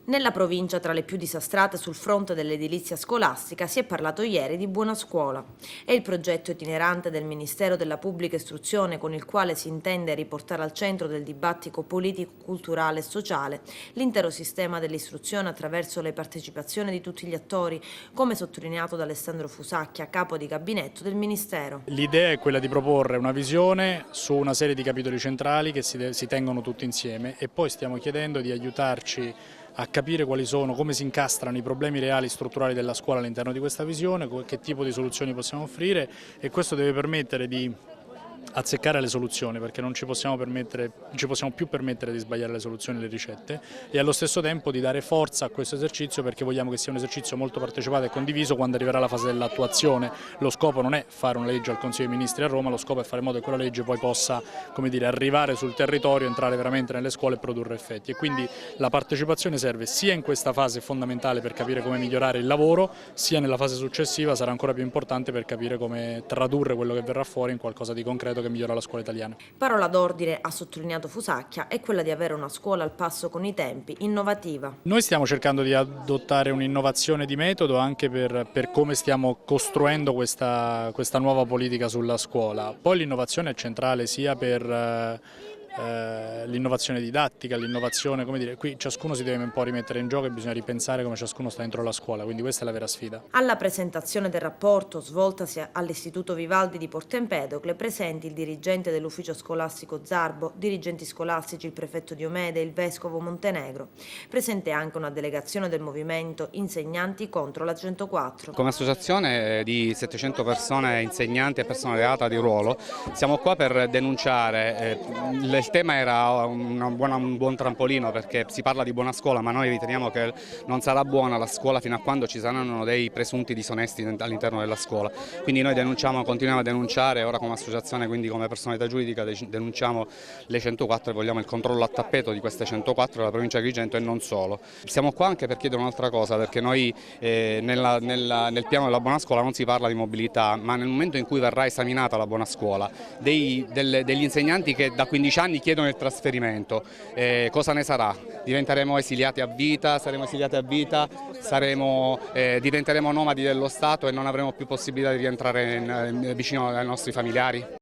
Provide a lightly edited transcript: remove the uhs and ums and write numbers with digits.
Nella provincia, tra le più disastrate sul fronte dell'edilizia scolastica, si è parlato ieri di Buona Scuola. È il progetto itinerante del Ministero della Pubblica Istruzione con il quale si intende riportare al centro del dibattito politico, culturale e sociale l'intero sistema dell'istruzione attraverso la partecipazione di tutti gli attori, come sottolineato da Alessandro Fusacchia, capo di gabinetto del Ministero. L'idea è quella di proporre una visione su una serie di capitoli centrali che si tengono tutti insieme e poi stiamo chiedendo di aiutarci a capire quali sono, come si incastrano i problemi reali strutturali della scuola all'interno di questa visione, che tipo di soluzioni possiamo offrire, e questo deve permettere di azzeccare le soluzioni, perché non ci possiamo più permettere di sbagliare le soluzioni e le ricette, e allo stesso tempo di dare forza a questo esercizio, perché vogliamo che sia un esercizio molto partecipato e condiviso quando arriverà la fase dell'attuazione. Lo scopo non è fare una legge al Consiglio dei Ministri a Roma, lo scopo è fare in modo che quella legge poi possa, come dire, arrivare sul territorio, entrare veramente nelle scuole e produrre effetti, e quindi la partecipazione serve sia in questa fase fondamentale per capire come migliorare il lavoro, sia nella fase successiva sarà ancora più importante per capire come tradurre quello che verrà fuori in qualcosa di concreto che migliora la scuola italiana. Parola d'ordine, ha sottolineato Fusacchia, è quella di avere una scuola al passo con i tempi, innovativa. Noi stiamo cercando di adottare un'innovazione di metodo anche per come stiamo costruendo questa nuova politica sulla scuola. Poi l'innovazione è centrale sia per l'innovazione didattica, l'innovazione, come dire, qui ciascuno si deve un po' rimettere in gioco e bisogna ripensare come ciascuno sta dentro la scuola, quindi questa è la vera sfida. Alla presentazione del rapporto, svoltasi all'Istituto Vivaldi di Porto Empedocle, presenti il dirigente dell'ufficio scolastico Zarbo, dirigenti scolastici il prefetto Diomede e il vescovo Montenegro. Presente anche una delegazione del movimento Insegnanti contro la 104. Come associazione di 700 persone insegnanti e persone legate di ruolo siamo qua per denunciare. Il tema era un buon trampolino, perché si parla di buona scuola, ma noi riteniamo che non sarà buona la scuola fino a quando ci saranno dei presunti disonesti all'interno della scuola. Quindi noi continuiamo a denunciare, ora come associazione, quindi come personalità giuridica, denunciamo le 104 e vogliamo il controllo a tappeto di queste 104 della provincia di Agrigento e non solo. Siamo qua anche per chiedere un'altra cosa, perché noi nel piano della buona scuola non si parla di mobilità, ma nel momento in cui verrà esaminata la buona scuola, degli insegnanti che da 15 anni chiedono il trasferimento, cosa ne sarà? Diventeremo esiliati a vita, saremo esiliati a vita, diventeremo nomadi dello Stato e non avremo più possibilità di rientrare vicino ai nostri familiari?